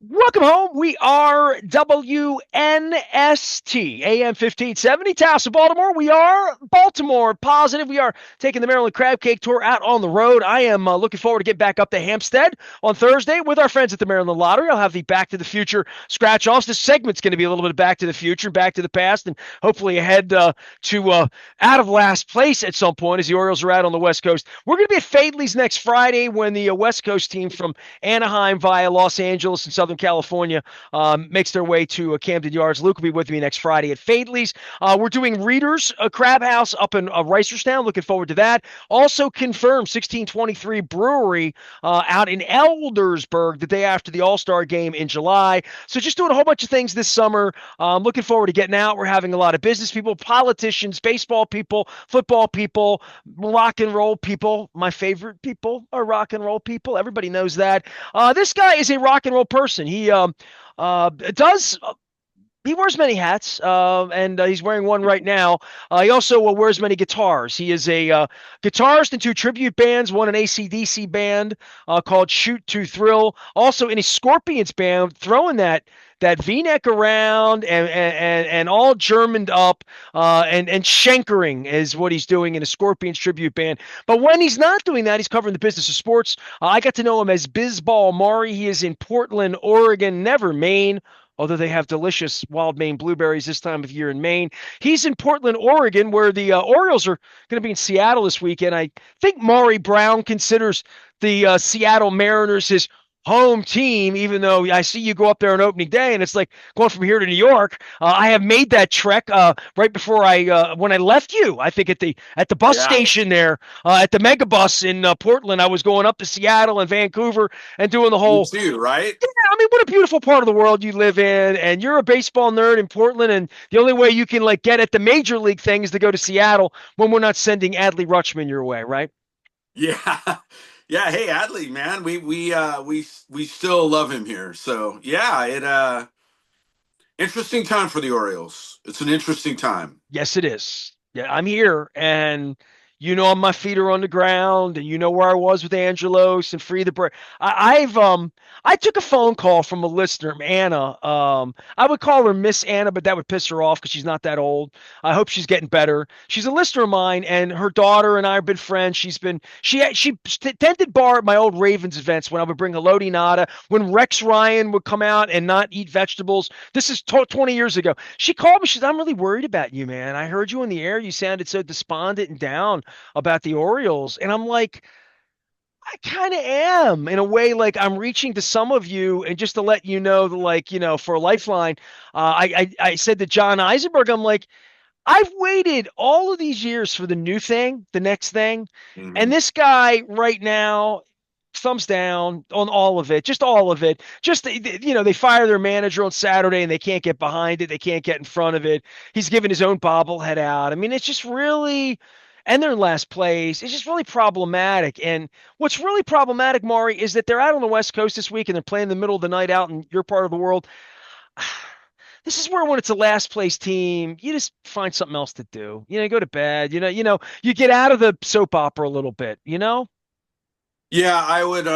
Welcome home. We are WNST, AM 1570, Taos, Baltimore. We are Baltimore positive. We are taking the Maryland Crab Cake Tour out on the road. I am looking forward to get back up to Hampstead on Thursday with our friends at the Maryland Lottery. I'll have the Back to the Future scratch offs. This segment's going to be a little bit of Back to the Future, Back to the Past, and hopefully ahead to out of last place at some point as the Orioles are out on the West Coast. We're going to be at Fadley's next Friday when the West Coast team from Anaheim via Los Angeles and Southern California makes their way to Camden Yards. Luke will be with me next Friday at Fadley's. We're doing Readers Crab House up in Reisterstown. Looking forward to that. Also confirmed 1623 Brewery out in Eldersburg the day after the All-Star game in July. So just doing a whole bunch of things this summer. Looking forward to getting out. We're having a lot of business people, politicians, baseball people, football people, rock and roll people. My favorite people are rock and roll people. Everybody knows that. This guy is a rock and roll person. Does he wears many hats, and he's wearing one right now. He also wears many guitars. He is a guitarist in two tribute bands, one an AC/DC band called Shoot to Thrill, also in a Scorpions band, throwing that V-neck around and all Germaned up, and shankering is what he's doing in a Scorpions tribute band. But when he's not doing that, he's covering the business of sports. I got to know him as Bizball Maury. He is in Portland, Oregon, never Maine, although they have delicious wild Maine blueberries this time of year in Maine. He's in Portland, Oregon, where the Orioles are going to be in Seattle this weekend. I think Maury Brown considers the Seattle Mariners his home team, even though I see you go up there on opening day and it's like going from here to New York. I have made that trek right before when I left you, I think at the bus Yeah, station there at the megabus in Portland. I was going up to Seattle and Vancouver and doing the me whole. too, right? Yeah, I mean, what a beautiful part of the world you live in, and you're a baseball nerd in Portland, and the only way you can like get at the major league thing is to go to Seattle when we're not sending Adley Rutschman your way, right? Yeah. Yeah, hey Adley, man. We still love him here. So, yeah, it interesting time for the Orioles. It's an interesting time. Yes, it is. Yeah, I'm here, and my feet are on the ground, and you know where I was with Angelos and Free the Bird. I took a phone call from a listener, Anna. I would call her Miss Anna, but that would piss her off because she's not that old. I hope she's getting better. She's a listener of mine, and her daughter and I have been friends. She tended bar at my old Ravens events when I would bring Haloti Nada, when Rex Ryan would come out and not eat vegetables. This is 20 years ago. She called me. She said, "I'm really worried about you, man. I heard you in the air. You sounded so despondent and down about the Orioles." And I'm like, I kind of am in a way. Like I'm reaching to some of you, and just to let you know, that, like for a lifeline, I said to John Eisenberg, I'm like, I've waited all of these years for the new thing, the next thing, and Mhm. this guy right now. Thumbs down on all of it, just all of it. Just they fire their manager on Saturday and they can't get behind it, they can't get in front of it. He's giving his own bobblehead out. I mean, it's just really, and they're in last place. It's just really problematic. And what's really problematic, Maury, is that they're out on the West Coast this week and they're playing the middle of the night out in your part of the world. This is where when it's a last place team, you just find something else to do. You go to bed. You get out of the soap opera a little bit. Yeah, I would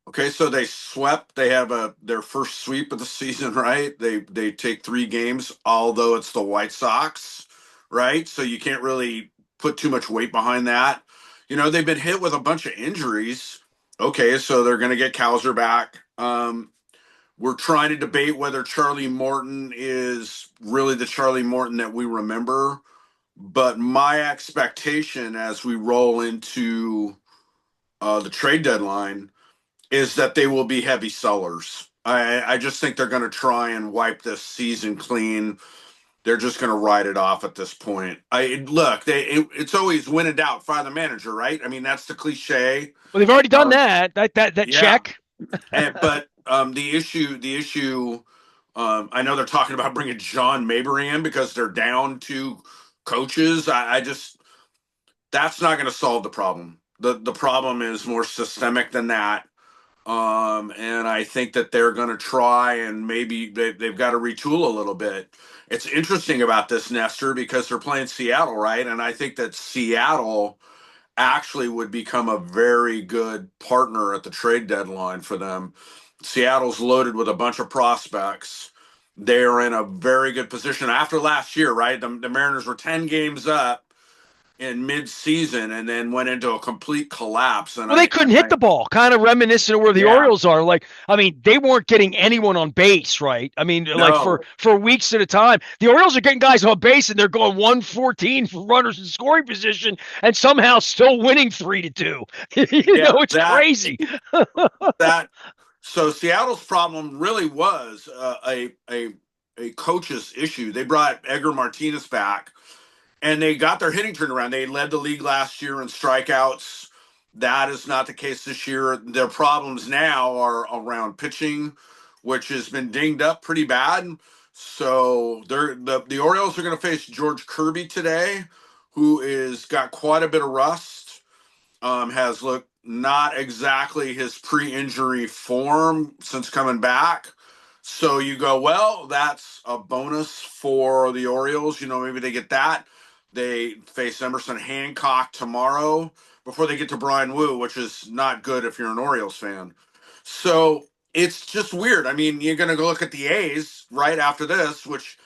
okay, so they swept. They have their first sweep of the season, right? They take 3 games, although it's the White Sox, right? So you can't really put too much weight behind that. They've been hit with a bunch of injuries. Okay, so they're going to get Cowser back. We're trying to debate whether Charlie Morton is really the Charlie Morton that we remember. But my expectation as we roll into the trade deadline is that they will be heavy sellers. I just think they're going to try and wipe this season clean. They're just going to ride it off at this point. It's always win in doubt, fire the manager, right? I mean, that's the cliche. Well, they've already done Um, that. That yeah, check. but the issue. I know they're talking about bringing John Mabry in because they're down 2 coaches. I just that's not going to solve the problem. The problem is more systemic than that. And I think that they're going to try and maybe they've got to retool a little bit. It's interesting about this, Nestor, because they're playing Seattle, right? And I think that Seattle actually would become a very good partner at the trade deadline for them. Seattle's loaded with a bunch of prospects. They're in a very good position after last year, right? The Mariners were 10 games up in mid-season and then went into a complete collapse. And Well, they couldn't hit the ball, kind of reminiscent of where the yeah, Orioles are. Like, I mean, they weren't getting anyone on base, right? I mean, like no, for weeks at a time. The Orioles are getting guys on base and they're going 114 for runners in scoring position and somehow still winning 3-2. yeah, It's crazy. that. So Seattle's problem really was a coach's issue. They brought Edgar Martinez back, and they got their hitting turned around. They led the league last year in strikeouts. That is not the case this year. Their problems now are around pitching, which has been dinged up pretty bad. So the Orioles are going to face George Kirby today, who is got quite a bit of rust. Has looked not exactly his pre-injury form since coming back. So you go, well, that's a bonus for the Orioles. Maybe they get that. They face Emerson Hancock tomorrow before they get to Brian Wu, which is not good if you're an Orioles fan. So it's just weird. I mean, you're going to go look at the A's right after this, which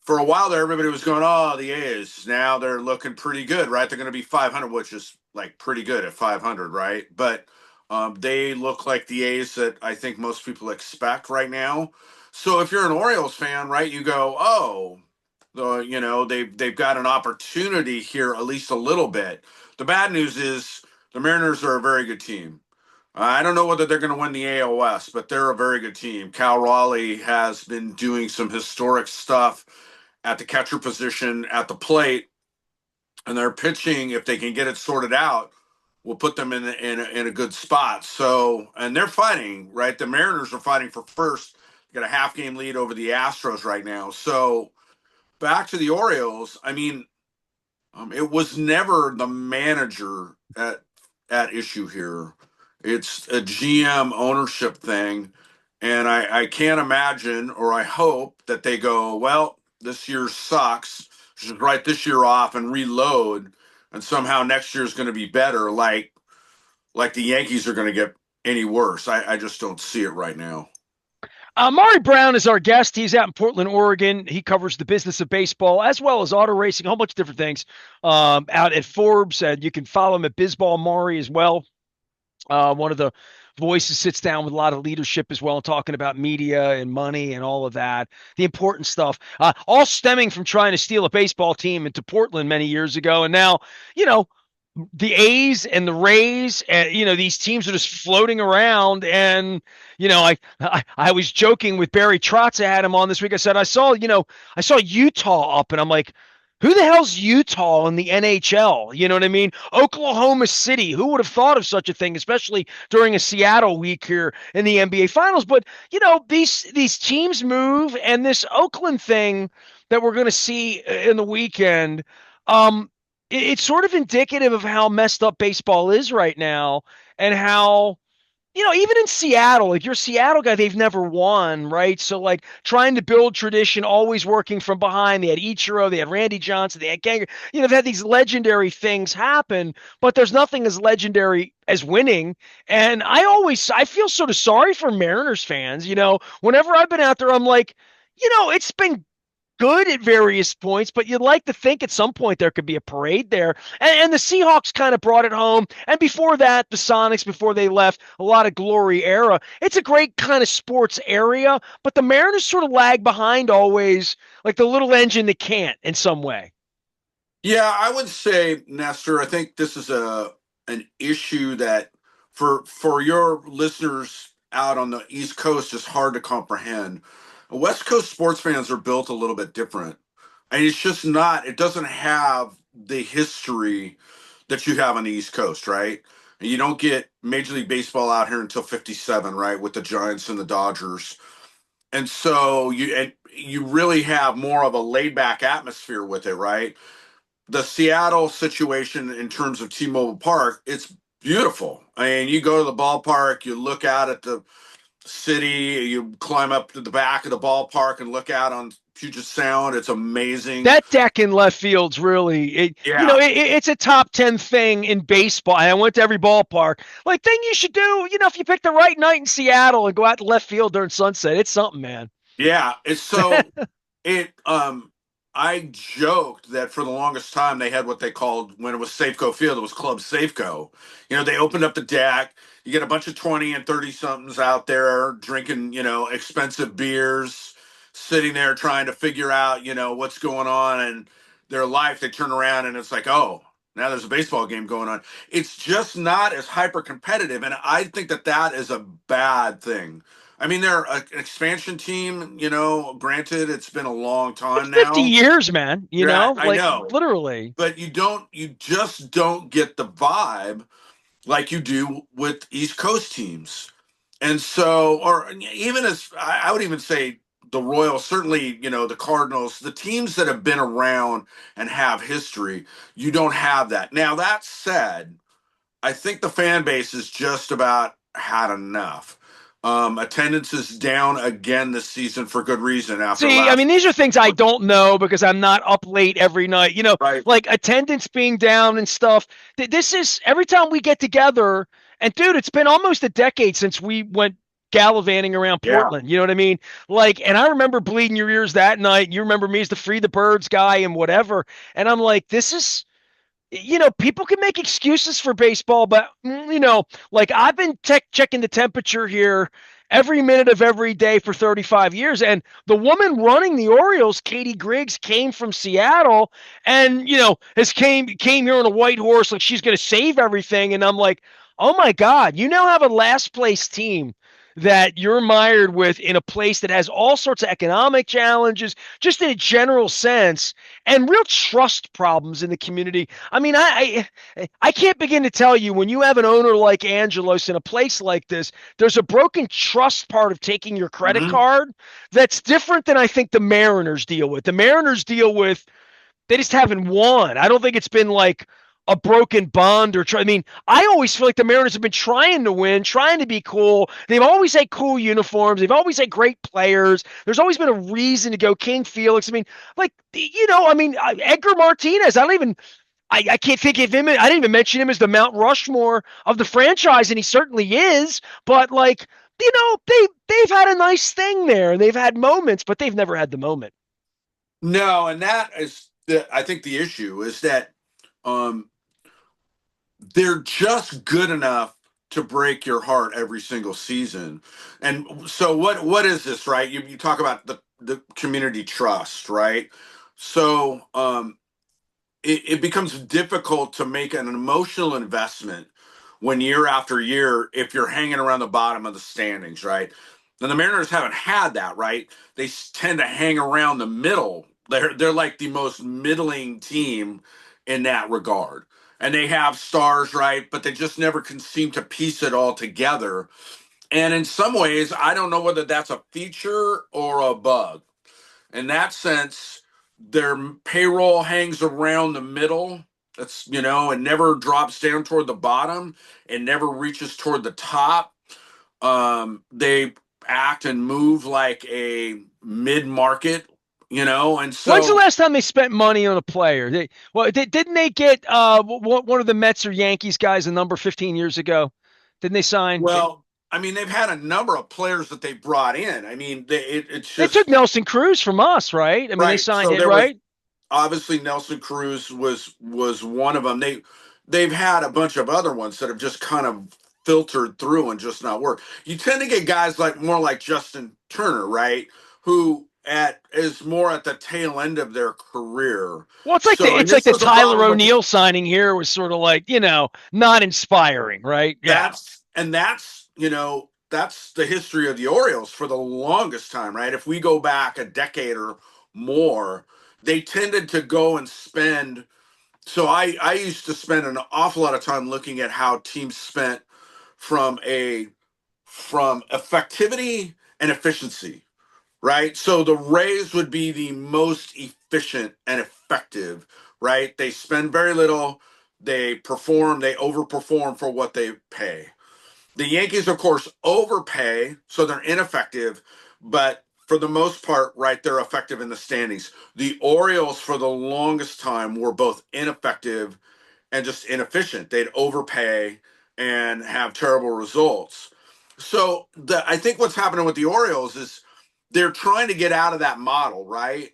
for a while there, everybody was going, oh, the A's. Now they're looking pretty good, right? They're going to be 500, which is like pretty good at 500, right? But they look like the A's that I think most people expect right now. So if you're an Orioles fan, right, you go, oh, they've got an opportunity here at least a little bit. The bad news is the Mariners are a very good team. I don't know whether they're going to win the AL West, but they're a very good team. Cal Raleigh has been doing some historic stuff at the catcher position at the plate, and their pitching, if they can get it sorted out, will put them in a good spot. So, and they're fighting, right? The Mariners are fighting for first. They got a half game lead over the Astros right now. So, back to the Orioles. I mean, it was never the manager at issue here. It's a GM ownership thing. And I can't imagine, or I hope that they go, well, this year sucks. Just write this year off and reload, and somehow next year is going to be better. Like the Yankees are going to get any worse. I just don't see it right now. Maury Brown is our guest. He's out in Portland, Oregon. He covers the business of baseball as well as auto racing, a whole bunch of different things out at Forbes. And you can follow him at Bizball Maury as well. One of the voices sits down with a lot of leadership as well, talking about media and money and all of that, the important stuff, all stemming from trying to steal a baseball team into Portland many years ago. And now, you know, the A's and the Rays, and these teams are just floating around. And I was joking with Barry Trotz. I had him on this week. I said I saw Utah up, and I'm like, who the hell's Utah in the NHL? You know what I mean? Oklahoma City. Who would have thought of such a thing, especially during a Seattle week here in the NBA Finals? But these teams move, and this Oakland thing that we're going to see in the weekend. It's sort of indicative of how messed up baseball is right now, and how, even in Seattle, like you're a Seattle guy, they've never won, right? So like trying to build tradition, always working from behind. They had Ichiro, they had Randy Johnson, they had Ganger. They've had these legendary things happen, but there's nothing as legendary as winning. And I feel sort of sorry for Mariners fans. Whenever I've been out there, I'm like, it's been good at various points, but you'd like to think at some point there could be a parade there. And the Seahawks kind of brought it home. And before that, the Sonics, before they left, a lot of glory era. It's a great kind of sports area, but the Mariners sort of lag behind always, like the little engine that can't in some way. Yeah, I would say, Nestor, I think this is an issue that for your listeners out on the East Coast is hard to comprehend. West Coast sports fans are built a little bit different. And it's just not, it doesn't have the history that you have on the East Coast, right? And you don't get Major League Baseball out here until 57, right? With the Giants and the Dodgers. And so you really have more of a laid back atmosphere with it, right? The Seattle situation in terms of T-Mobile Park, it's beautiful. I mean, you go to the ballpark, you look out at the city, you climb up to the back of the ballpark and look out on Puget Sound. It's amazing. That deck in left field's really, Yeah, it's a top 10 thing in baseball. I went to every ballpark. Like, thing you should do, if you pick the right night in Seattle and go out to left field during sunset, it's something, man. yeah. It's so it. I joked that for the longest time they had what they called, when it was Safeco Field, it was Club Safeco. They opened up the deck. You get a bunch of 20 and 30 somethings out there drinking, expensive beers, sitting there trying to figure out, what's going on in their life. They turn around and it's like, oh, now there's a baseball game going on. It's just not as hyper competitive, and I think that that is a bad thing. I mean, they're an expansion team, granted, it's been a long It's time 50 now. years, man, Yeah, I like know. literally. But you just don't get the vibe like you do with East Coast teams. And so, or even as I would even say the Royals, certainly, the Cardinals, the teams that have been around and have history, you don't have that. Now, that said, I think the fan base has just about had enough. Attendance is down again this season for good reason after See, I last. mean, these are things I don't know because I'm not up late every night. Right. Like attendance being down and stuff. This is every time we get together, and dude, it's been almost a decade since we went gallivanting around Yeah. Portland. You know what I mean? Like, and I remember bleeding your ears that night. You remember me as the Free the Birds guy and whatever. And I'm like, this is people can make excuses for baseball, but like I've been checking the temperature here every minute of every day for 35 years. And the woman running the Orioles, Katie Griggs, came from Seattle and, has came here on a white horse. Like she's going to save everything. And I'm like, oh my God, you now have a last place team that you're mired with in a place that has all sorts of economic challenges, just in a general sense, and real trust problems in the community. I mean, I can't begin to tell you when you have an owner like Angelos in a place like this, there's a broken trust part of taking your credit Hmm. card that's different than I think the Mariners deal with. The Mariners deal with they just haven't won. I don't think it's been like a broken bond or try. I mean, I always feel like the Mariners have been trying to win, trying to be cool. They've always had cool uniforms. They've always had great players. There's always been a reason to go King Felix. I mean, like Edgar Martinez. I can't think of him. I didn't even mention him as the Mount Rushmore of the franchise, and he certainly is. But like, they've had a nice thing there. They've had moments, but they've never had the moment. No, and that is I think the issue is that um, they're just good enough to break your heart every single season. And so what is this, right? You talk about the community trust, right? So it becomes difficult to make an emotional investment when year after year, if you're hanging around the bottom of the standings, right? And the Mariners haven't had that, right? They tend to hang around the middle. They're like the most middling team in that regard. And they have stars, right? But they just never can seem to piece it all together. And in some ways, I don't know whether that's a feature or a bug. In that sense, their payroll hangs around the middle. That's, it never drops down toward the bottom. It never reaches toward the top. They act and move like a mid market, and When's the so, last time they spent money on a player? Didn't they get one of the Mets or Yankees guys a number 15 years ago? Didn't they sign? well, I mean, they've had a number of players that they brought in. I mean, it's They took just Nelson Cruz from us, right? I mean, they right. signed So it, there was right? obviously Nelson Cruz was one of them. They've had a bunch of other ones that have just kind of filtered through and just not work. You tend to get guys like more like Justin Turner, right? Who at is more at the tail end of their career. Well, it's like So, and it's like this the was a Tyler problem with O'Neill signing here was sort of like not inspiring, right? Yeah. that's the history of the Orioles for the longest time, right? If we go back a decade or more, they tended to go and spend. So I used to spend an awful lot of time looking at how teams spent from a from effectivity and efficiency, right? So the Rays would be the most efficient and effective, right? They spend very little, they perform, they overperform for what they pay. The Yankees, of course, overpay, so they're ineffective, but for the most part, right, they're effective in the standings. The Orioles, for the longest time, were both ineffective and just inefficient. They'd overpay and have terrible results. So I think what's happening with the Orioles is they're trying to get out of that model, right?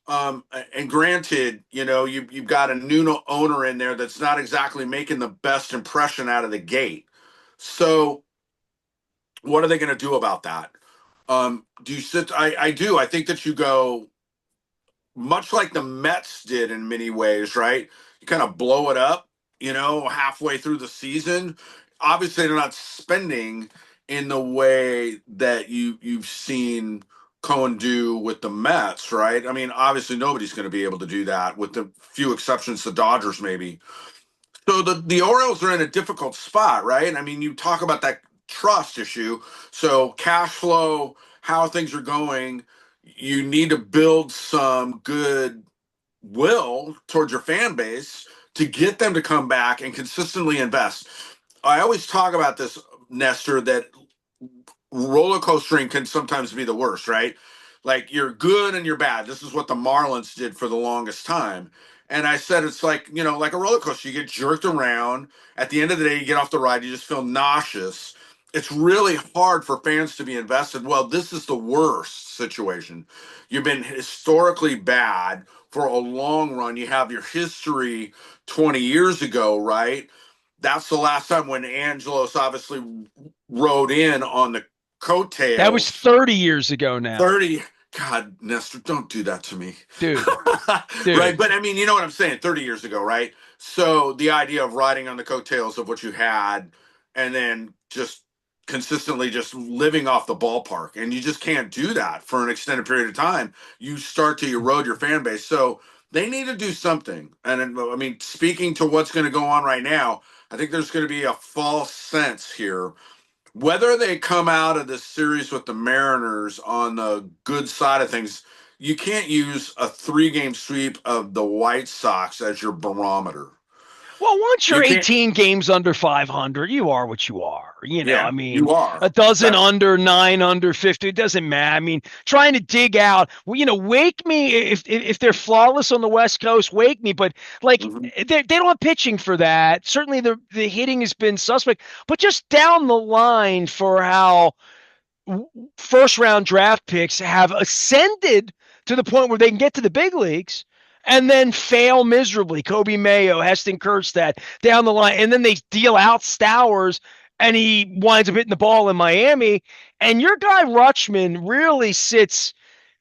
And granted, you've got a new owner in there that's not exactly making the best impression out of the gate. So what are they going to do about that? Do you sit? I do. I think that you go much like the Mets did in many ways, right? You kind of blow it up, halfway through the season. Obviously, they're not spending in the way that you've seen Cohen do with the Mets, right? I mean, obviously, nobody's going to be able to do that, with the few exceptions, the Dodgers maybe. So the Orioles are in a difficult spot, right? I mean, you talk about that trust issue. So cash flow, how things are going, you need to build some good will towards your fan base to get them to come back and consistently invest. I always talk about this, Nestor, that roller coastering can sometimes be the worst, right? Like, you're good and you're bad. This is what the Marlins did for the longest time. And I said it's like, like a roller coaster. You get jerked around. At the end of the day, you get off the ride, you just feel nauseous. It's really hard for fans to be invested. Well, this is the worst situation. You've been historically bad for a long run. You have your history 20 years ago, right? That's the last time when Angelos obviously rode in on the That was coattails. 30 years ago now. 30. God, Nestor, don't do that to me. Dude, Right. dude. But I mean, you know what I'm saying? 30 years ago, right? So the idea of riding on the coattails of what you had and then just consistently just living off the ballpark, and you just can't do that for an extended period of time. You start to erode your fan base. So they need to do something. And I mean, speaking to what's going to go on right now, I think there's going to be a false sense here. Whether they come out of this series with the Mariners on the good side of things, you can't use a 3-game sweep of the White Sox as your barometer. Well, once you're You can't. 18 games under 500, you are what you are. I Yeah, mean, you are. a dozen That's. under, 9 under 50, it doesn't matter. I mean, trying to dig out, well, wake me if they're flawless on the West Coast, wake me. But like, Mhm. they don't have pitching for that. Certainly, the hitting has been suspect. But just down the line for how first round draft picks have ascended to the point where they can get to the big leagues and then fail miserably. Kobe Mayo, Heston Kjerstad down the line, and then they deal out Stowers and he winds up hitting the ball in Miami. And your guy Rutschman really sits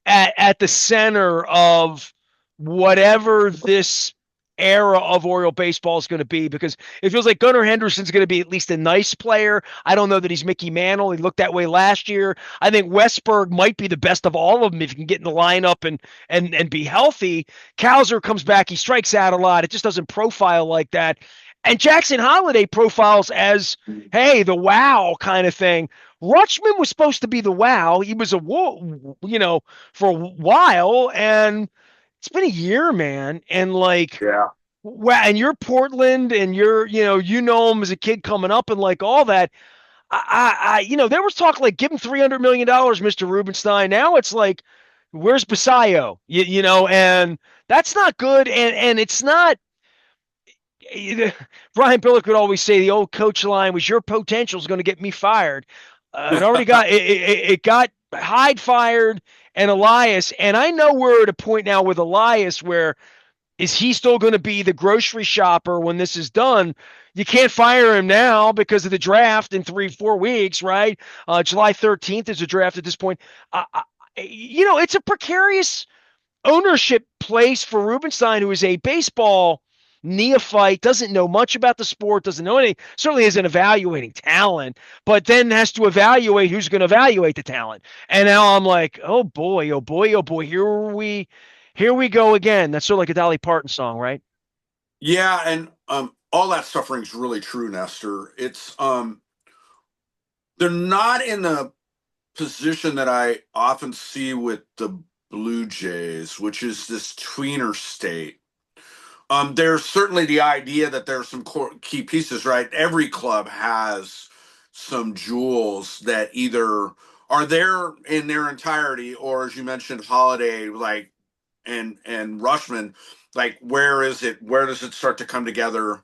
at the center of whatever this era of Oriole baseball is going to be, because it feels like Gunnar Henderson's going to be at least a nice player. I don't know that he's Mickey Mantle. He looked that way last year. I think Westberg might be the best of all of them if he can get in the lineup and be healthy. Cowser comes back. He strikes out a lot. It just doesn't profile like that. And Jackson Holiday profiles as, hey, the wow kind of thing. Rutschman was supposed to be the wow. He was for a while, and it's been a year, man. And like, Yeah. wow, and you're Portland, and you know him as a kid coming up, and like all that. There was talk like give him $300 million, Mr. Rubenstein. Now it's like, where's Basayo? And that's not good, and it's not. Brian Billick would always say the old coach line was, "Your potential is going to get me fired." It already got Hyde fired and Elias, and I know we're at a point now with Elias where is he still going to be the grocery shopper when this is done? You can't fire him now because of the draft in 3-4 weeks, right? July 13th is a draft at this point. It's a precarious ownership place for Rubenstein, who is a baseball neophyte, doesn't know much about the sport, doesn't know anything, certainly isn't evaluating talent, but then has to evaluate who's going to evaluate the talent. And now I'm like, oh boy, oh boy, oh boy, here we go again. That's sort of like a Dolly Parton song, right? Yeah, and all that stuff rings really true, Nestor. It's they're not in the position that I often see with the Blue Jays, which is this tweener state. There's certainly the idea that there are some key pieces, right? Every club has some jewels that either are there in their entirety, or as you mentioned, Holiday, like and Rushman, like where is it? Where does it start to come together?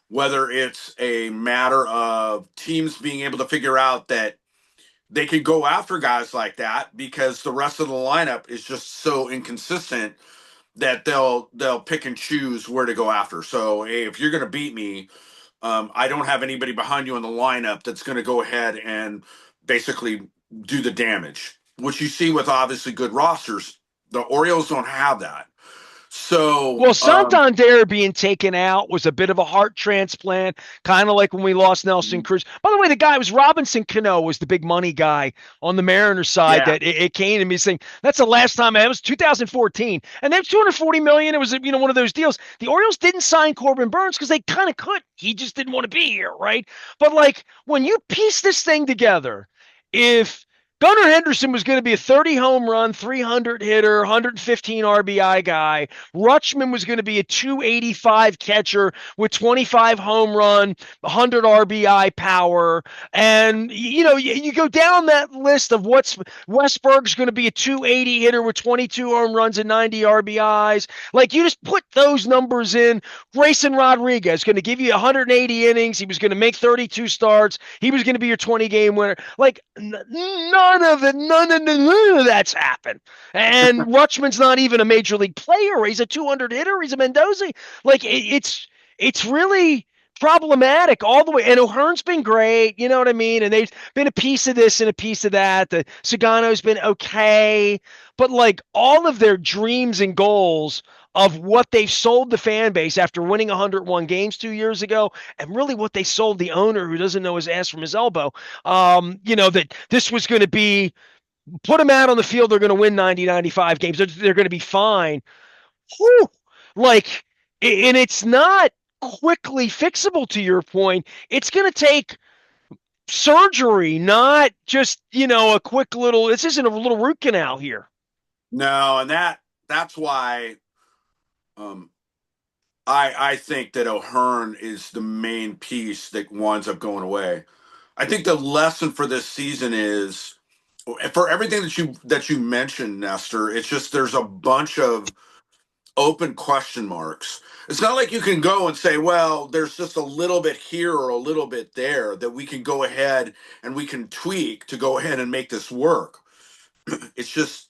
Whether it's a matter of teams being able to figure out that they could go after guys like that because the rest of the lineup is just so inconsistent that they'll pick and choose where to go after. So hey, if you're going to beat me, I don't have anybody behind you in the lineup that's going to go ahead and basically do the damage, which you see with obviously good rosters. The Orioles don't have that. So, Well, Santander being taken out was a bit of a heart transplant, kind of like when we lost Nelson Cruz. By the way, the guy was Robinson Cano was the big money guy on the Mariners side yeah, that it came to me saying that's the last time it was 2014, and they was 240 million. It was one of those deals. The Orioles didn't sign Corbin Burns because they kind of could. He just didn't want to be here, right? But like when you piece this thing together, if Gunnar Henderson was going to be a 30 home run, 300 hitter, 115 RBI guy. Rutschman was going to be a 285 catcher with 25 home run, 100 RBI power. And, you go down that list of what's Westberg's going to be a 280 hitter with 22 home runs and 90 RBIs. Like, you just put those numbers in. Grayson Rodriguez going to give you 180 innings. He was going to make 32 starts. He was going to be your 20 game winner. Like, none of that's happened. And Rutschman's not even a major league player. He's a 200 hitter. He's a Mendoza. Like it's really problematic all the way. And O'Hearn's been great, you know what I mean? And they've been a piece of this and a piece of that. The Sagano's been okay, but like all of their dreams and goals of what they've sold the fan base after winning 101 games 2 years ago, and really what they sold the owner who doesn't know his ass from his elbow. That this was going to be put them out on the field, they're going to win 90, 95 games. They're going to be fine. Whew. Like, and it's not quickly fixable to your point. It's going to take surgery, not just, a quick little, this isn't a little root canal here. no, and that's why um, I think that O'Hearn is the main piece that winds up going away. I think the lesson for this season is for everything that you mentioned, Nestor. It's just there's a bunch of open question marks. It's not like you can go and say, well, there's just a little bit here or a little bit there that we can go ahead and we can tweak to go ahead and make this work. It's just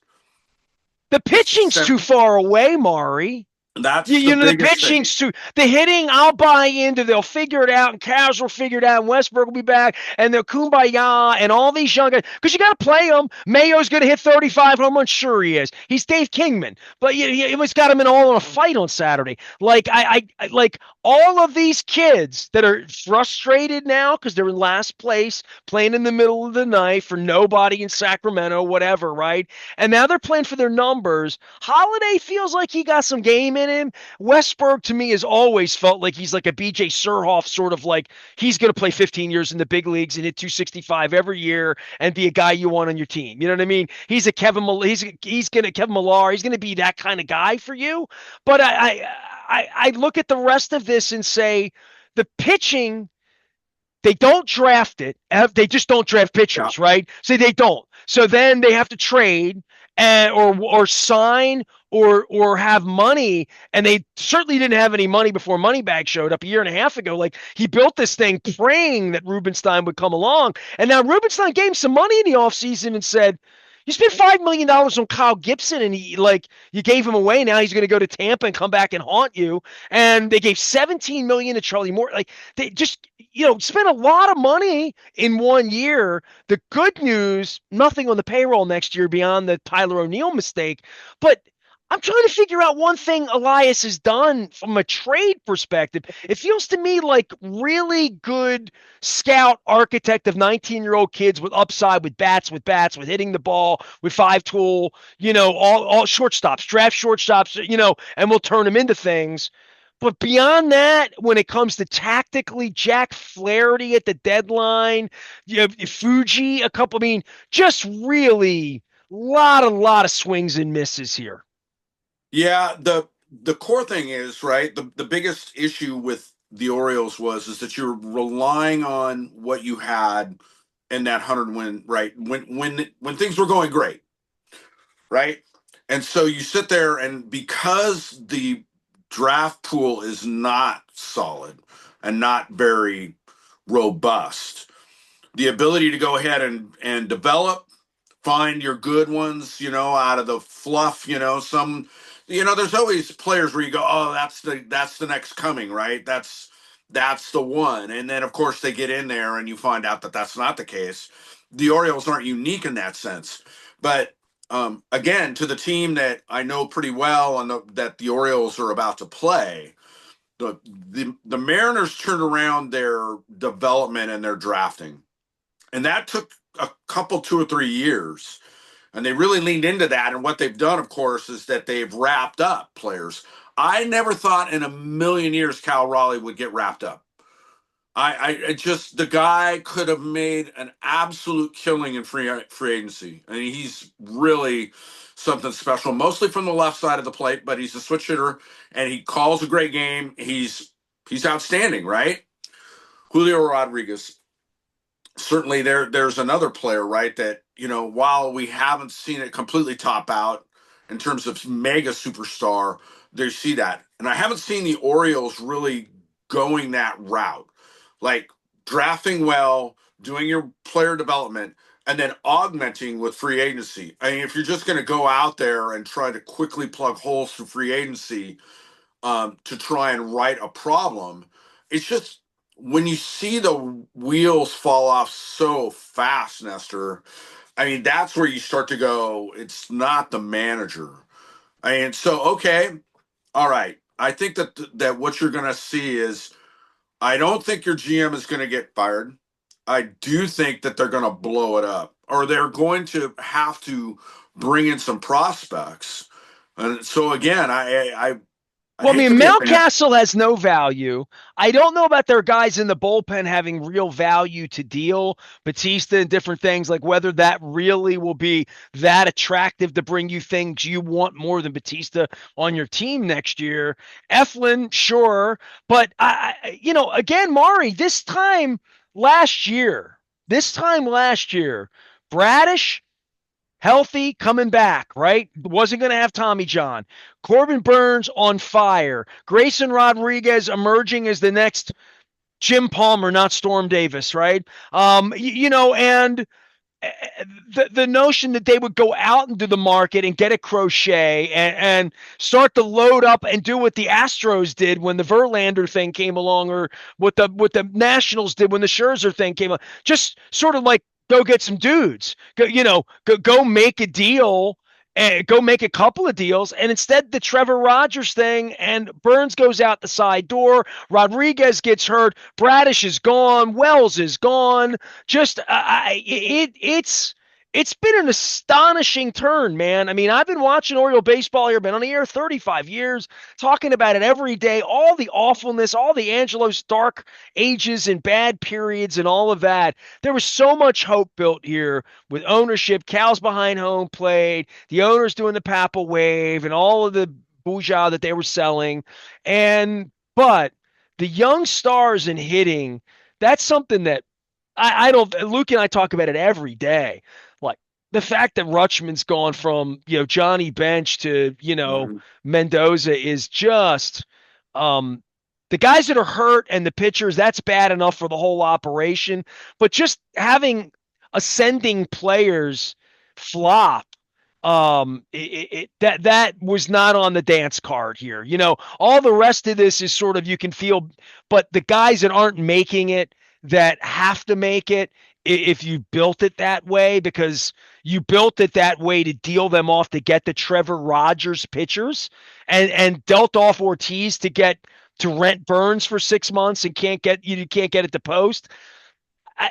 The it's just pitching's too far away, Maury. that's the The biggest thing. pitching's too, the hitting, I'll buy into. They'll figure it out, and Cavs will figure it out, and Westbrook will be back, and they'll kumbaya, and all these young guys, because you got to play them. Mayo's going to hit 35 home runs. Sure, he is. He's Dave Kingman, but it's got him in all in a fight on Saturday. Like, I like all of these kids that are frustrated now because they're in last place, playing in the middle of the night for nobody in Sacramento, whatever, right? And now they're playing for their numbers. Holiday feels like he got some game in him. Westberg to me has always felt like he's like a BJ Surhoff sort of like he's going to play 15 years in the big leagues and hit 265 every year and be a guy you want on your team. You know what I mean? He's a he's going to Kevin Millar. He's going to be that kind of guy for you. But I look at the rest of this and say the pitching, they don't draft it. They just don't draft Yeah. pitchers, right? So they don't. So then they have to trade and or sign or have money, and they certainly didn't have any money before Moneybag showed up a year and a half ago. Like he built this thing praying that Rubenstein would come along, and now Rubenstein gave him some money in the offseason and said, you spent $5 million on Kyle Gibson, and you gave him away. Now he's going to go to Tampa and come back and haunt you. And they gave $17 million to Charlie Moore. Like they just spent a lot of money in 1 year. The good news, nothing on the payroll next year beyond the Tyler O'Neill mistake. But I'm trying to figure out one thing Elias has done from a trade perspective. It feels to me like really good scout architect of 19-year-old kids with upside, with bats, with hitting the ball, with five tool, all shortstops, draft shortstops, and we'll turn them into things. But beyond that, when it comes to tactically, Jack Flaherty at the deadline, Fuji, a couple, just really lot of swings and misses here. Yeah, the core thing is, right, the biggest issue with the Orioles was is that you're relying on what you had in that 100 win, right? When things were going great, right? And so you sit there, and because the draft pool is not solid and not very robust, the ability to go ahead and develop, find your good ones, out of the fluff, there's always players where you go, oh, that's the next coming, right? That's the one. And then of course they get in there and you find out that that's not the case. The Orioles aren't unique in that sense. But again, to the team that I know pretty well and that the Orioles are about to play, the Mariners turned around their development and their drafting, and that took a couple, 2 or 3 years. And they really leaned into that. And what they've done, of course, is that they've wrapped up players. I never thought in a million years Cal Raleigh would get wrapped up. I just, the guy could have made an absolute killing in free agency. I mean, he's really something special, mostly from the left side of the plate, but he's a switch hitter and he calls a great game. He's outstanding, right? Julio Rodriguez. Certainly there's another player, right, that, while we haven't seen it completely top out in terms of mega superstar, they see that. And I haven't seen the Orioles really going that route. Like drafting well, doing your player development, and then augmenting with free agency. I mean, if you're just going to go out there and try to quickly plug holes through free agency, to try and right a problem, it's just when you see the wheels fall off so fast, Nestor, I mean, that's where you start to go, it's not the manager. I mean, so, okay, all right. I think that what you're going to see is, I don't think your GM is going to get fired. I do think that they're going to blow it up, or they're going to have to bring in some prospects. And so again, I Well, I hate to mean, be a fan. Mountcastle has no value. I don't know about their guys in the bullpen having real value to deal. Batista and different things, like whether that really will be that attractive to bring you things you want more than Batista on your team next year. Eflin, sure. But, again, Maury, this time last year, Bradish, healthy, coming back, right? Wasn't going to have Tommy John. Corbin Burns on fire. Grayson Rodriguez emerging as the next Jim Palmer, not Storm Davis, right? And the notion that they would go out into the market and get a Crochet and start to load up and do what the Astros did when the Verlander thing came along, or what the Nationals did when the Scherzer thing came along. Just sort of like, go get some dudes, go make a deal, and go make a couple of deals. And instead, the Trevor Rogers thing, and Burns goes out the side door. Rodriguez gets hurt. Bradish is gone. Wells is gone. Just it's been an astonishing turn, man. I mean, I've been watching Oriole baseball here, been on the air 35 years, talking about it every day, all the awfulness, all the Angelos dark ages and bad periods and all of that. There was so much hope built here with ownership, cows behind home plate, the owners doing the Papal wave and all of the bourgeois that they were selling. But the young stars in hitting, that's something that I don't, Luke and I talk about it every day. Like the fact that Rutschman's gone from, Johnny Bench to, Mhm. Mendoza is just, the guys that are hurt and the pitchers, that's bad enough for the whole operation. But just having ascending players flop, that was not on the dance card here. All the rest of this is sort of, you can feel, but the guys that aren't making it, that have to make it, if you built it that way, because you built it that way to deal them off to get the Trevor Rogers pitchers, and dealt off Ortiz to rent Burns for 6 months, and you can't get it to post.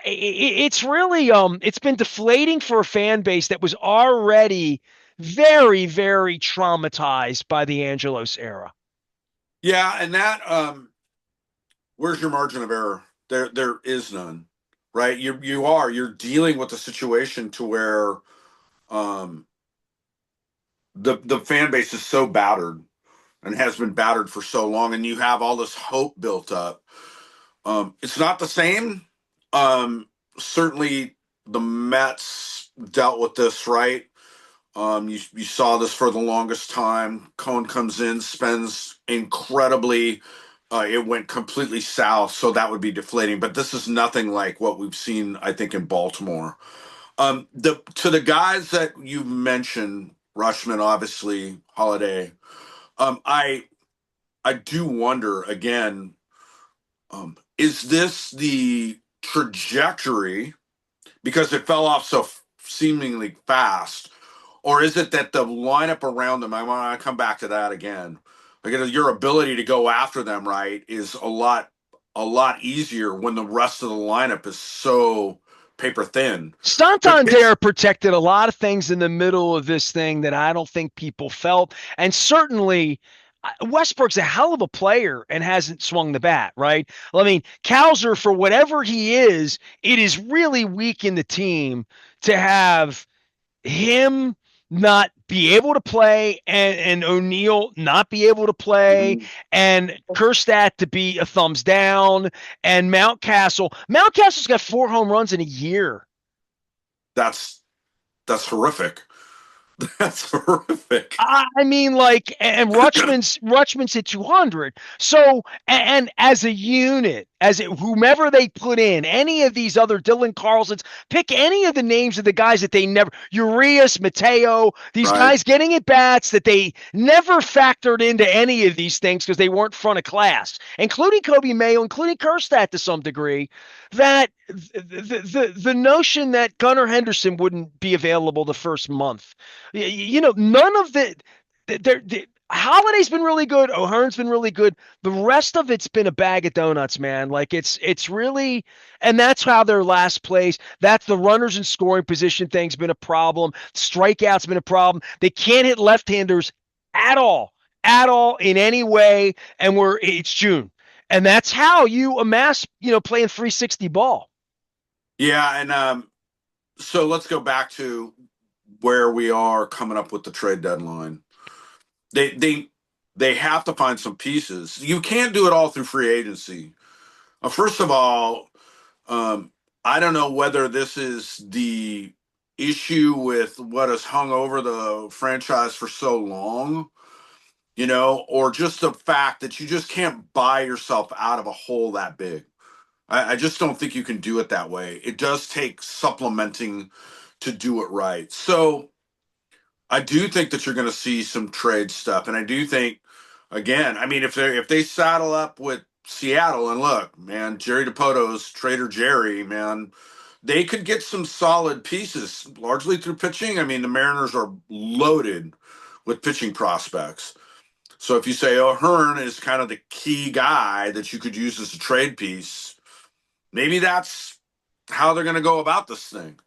It's really it's been deflating for a fan base that was already very, very traumatized by the Angelos era. Yeah, and that where's your margin of error? There is none, right? You're dealing with a situation to where um the fan base is so battered and has been battered for so long, and you have all this hope built up. It's not the same. Certainly the Mets dealt with this, right? You saw this for the longest time. Cohen comes in, spends incredibly. It went completely south, so that would be deflating. But this is nothing like what we've seen, I think, in Baltimore. The to the guys that you mentioned, Rushman, obviously, Holiday. I do wonder again. Is this the trajectory because it fell off so seemingly fast? Or is it that the lineup around them, I want to come back to that again. Like your ability to go after them, right, is a lot easier when the rest of the lineup is so paper thin. The pitch, Santander protected a lot of things in the middle of this thing that I don't think people felt. And certainly, Westbrook's a hell of a player and hasn't swung the bat, right? I mean, Cowser, for whatever he is, it is really weak in the team to have him not be able to play and O'Neal not be able to play and Kerstad to be a thumbs down and Mountcastle's got 4 home runs in a year. that's that's horrific. That's horrific. I mean, like, and Rutschman's at 200. So, and as a unit, whomever they put in, any of these other Dylan Carlsons, pick any of the names of the guys that they never, Urias, Mateo, these Right. guys getting at bats that they never factored into any of these things because they weren't front of class, including Kobe Mayo, including Kerstad to some degree. That the notion that Gunnar Henderson wouldn't be available the first month, none of the Holiday's been really good. O'Hearn's been really good. The rest of it's been a bag of donuts, man. Like it's really, and that's how their last place. That's the runners in scoring position thing's been a problem. Strikeouts been a problem. They can't hit left-handers at all in any way. And it's June, and that's how you amass, playing 360 ball. Yeah, and so let's go back to where we are coming up with the trade deadline. They they they have to find some pieces. You can't do it all through free agency. First of all, I don't know whether this is the issue with what has hung over the franchise for so long, or just the fact that you just can't buy yourself out of a hole that big. I just don't think you can do it that way. It does take supplementing to do it right. So I do think that you're going to see some trade stuff, and I do think, again, I mean, if they saddle up with Seattle and look, man, Jerry DePoto's Trader Jerry, man, they could get some solid pieces, largely through pitching. I mean, the Mariners are loaded with pitching prospects. So if you say O'Hearn is kind of the key guy that you could use as a trade piece, maybe that's how they're going to go about this thing.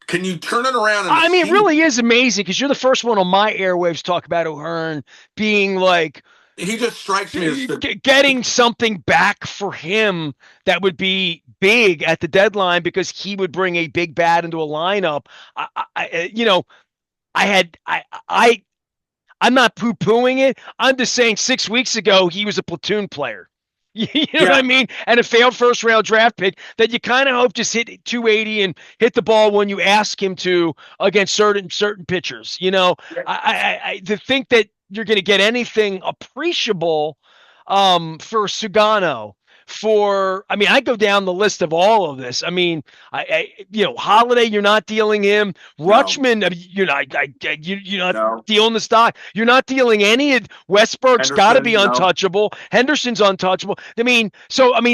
Can you turn it around in a I mean, it season? really is amazing because you're the first one on my airwaves to talk about O'Hearn being like He just strikes me as getting something back for him that would be big at the deadline because he would bring a big bat into a lineup. I had I'm not poo-pooing it. I'm just saying 6 weeks ago he was a platoon player. You know what yeah, I mean? And a failed first round draft pick that you kind of hope just hit 280 and hit the ball when you ask him to against certain pitchers. To think that you're going to get anything appreciable for Sugano. I mean, I go down the list of all of this. I mean, Holiday, you're not dealing him. no, Rutschman, you're not no. dealing the stock. You're not dealing any of Westbrook's got to be Henderson, no. untouchable. Henderson's untouchable. I mean,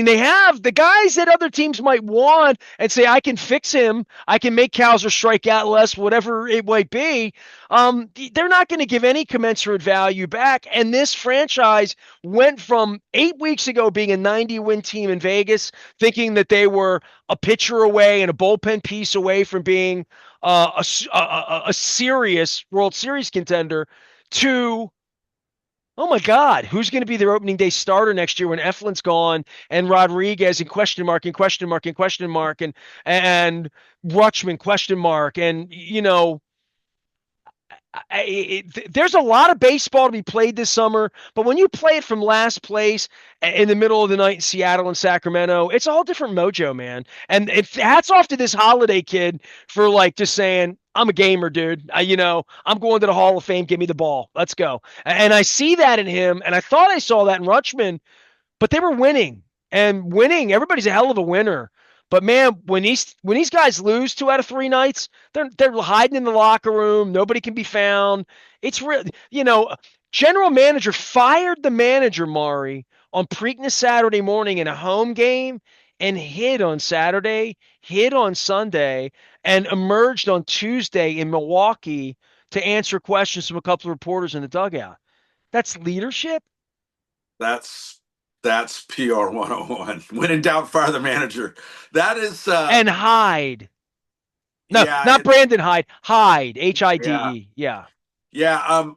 they have the guys that other teams might want and say, I can fix him. I can make Cowser strike out less, whatever it might be. They're not going to give any commensurate value back. And this franchise went from 8 weeks ago being a 90-win team in Vegas, thinking that they were a pitcher away and a bullpen piece away from being a serious World Series contender, to, oh my God, who's going to be their opening day starter next year when Eflin's gone and Rodriguez and question mark and question mark and question mark and Rutschman question mark and There's a lot of baseball to be played this summer, but when you play it from last place in the middle of the night in Seattle and Sacramento, it's a whole different mojo, man. And hats off to this Holiday kid for like just saying, I'm a gamer, dude. I'm going to the Hall of Fame. Give me the ball. Let's go. And I see that in him, and I thought I saw that in Rutschman, but they were winning and winning. Everybody's a hell of a winner. But man, when these guys lose 2 out of 3 nights, they're hiding in the locker room. Nobody can be found. It's real. General manager fired the manager, Maury, on Preakness Saturday morning in a home game and hid on Saturday, hid on Sunday, and emerged on Tuesday in Milwaukee to answer questions from a couple of reporters in the dugout. That's leadership. That's that's PR 101. When in doubt, fire the manager. That is And Hyde. No, yeah, not Brandon Hyde. Hyde. Hide. yeah. Yeah. Yeah,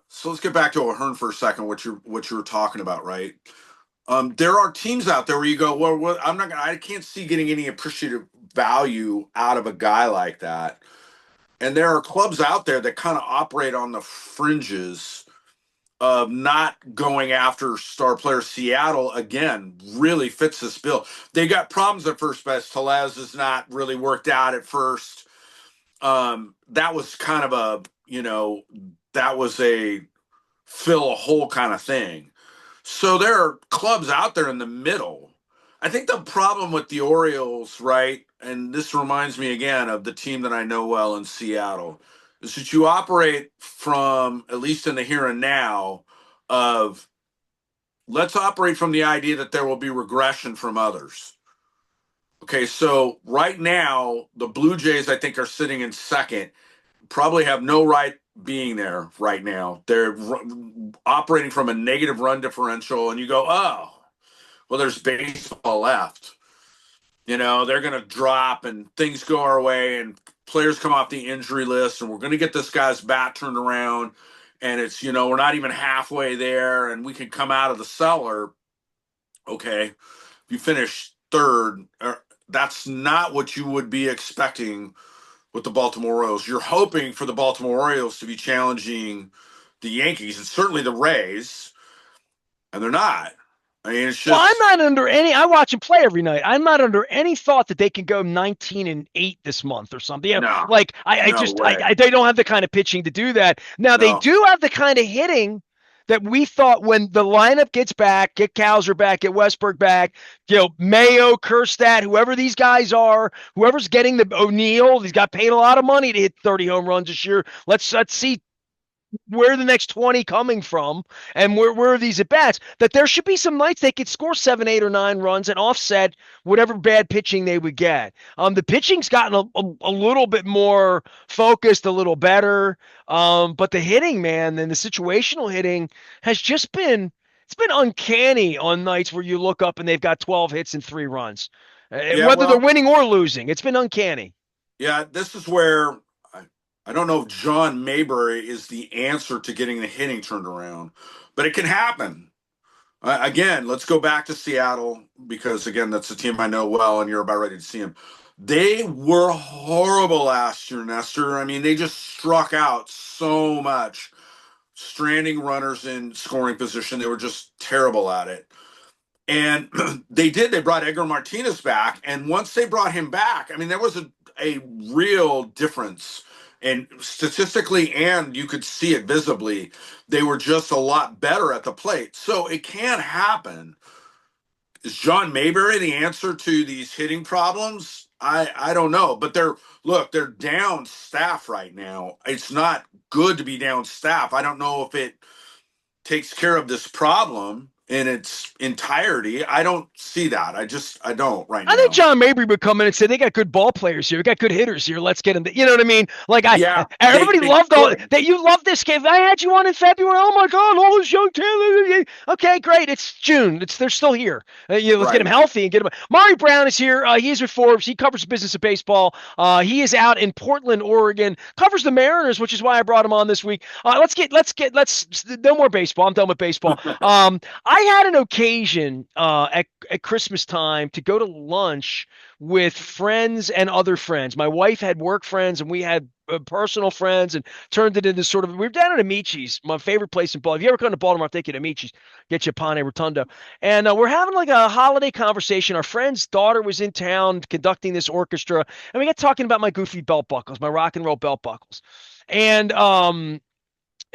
so let's get back to O'Hearn for a second, what you were talking about, right? There are teams out there where you go, well, I can't see getting any appreciative value out of a guy like that. And there are clubs out there that kind of operate on the fringes of not going after star players. Seattle, again, really fits this bill. They got problems at first base. Tellez has not really worked out at first. That was kind of that was a fill a hole kind of thing. So there are clubs out there in the middle. I think the problem with the Orioles, right, and this reminds me again of the team that I know well in Seattle, is that you operate from, at least in the here and now, of let's operate from the idea that there will be regression from others. Okay, so right now, the Blue Jays, I think, are sitting in second, probably have no right being there right now. They're operating from a negative run differential, and you go, oh, well, there's baseball left. They're going to drop and things go our way and players come off the injury list and we're going to get this guy's bat turned around. And it's, we're not even halfway there and we can come out of the cellar. Okay. If you finish third, that's not what you would be expecting with the Baltimore Orioles. You're hoping for the Baltimore Orioles to be challenging the Yankees and certainly the Rays, and they're not. I mean, it's Well, I'm just not under any. I watch them play every night. I'm not under any thought that they can go 19-8 this month or something. no, Like I no just, way. they don't have the kind of pitching to do that. Now they No, do have the kind of hitting that we thought when the lineup gets back, get Kowser back, get Westberg back, Mayo, Kerstad, whoever these guys are, whoever's getting the O'Neill, he's got paid a lot of money to hit 30 home runs this year. Let's see where are the next 20 coming from and where are these at bats, that there should be some nights they could score 7, 8, or 9 runs and offset whatever bad pitching they would get. The pitching's gotten a little bit more focused, a little better. But the hitting, man, and the situational hitting has just been, it's been uncanny on nights where you look up and they've got 12 hits and 3 runs. yeah, Whether they're well, winning or losing, it's been uncanny. yeah, this is where I don't know if John Mayberry is the answer to getting the hitting turned around, but it can happen. Again, let's go back to Seattle because, again, that's a team I know well, and you're about ready to see them. They were horrible last year, Nestor. I mean, they just struck out so much, stranding runners in scoring position. They were just terrible at it. And they brought Edgar Martinez back. And once they brought him back, I mean, there was a real difference. And statistically, and you could see it visibly, they were just a lot better at the plate. So it can happen. Is John Mayberry the answer to these hitting problems? I don't know. But they're down staff right now. It's not good to be down staff. I don't know if it takes care of this problem in its entirety. I don't see that. I don't right I think now. John Mabry would come in and say they got good ball players here, we got good hitters here. Let's get them. You know what I mean? Like Yeah, everybody they loved all could. that. You love this game. I had you on in February. Oh my God, all this young talent. Okay, great. It's June. They're still here. Let's get them Right. healthy and get them. Maury Brown is here. He is with Forbes. He covers the business of baseball. He is out in Portland, Oregon. Covers the Mariners, which is why I brought him on this week. Let's no more baseball. I'm done with baseball. I had an occasion at Christmas time to go to lunch with friends and other friends. My wife had work friends, and we had personal friends, and turned it into sort of. We were down at Amici's, my favorite place in Baltimore. If you ever come to Baltimore, I'll take you to Amici's, get you a Pane Rotundo, and we're having like a holiday conversation. Our friend's daughter was in town conducting this orchestra, and we got talking about my goofy belt buckles, my rock and roll belt buckles, and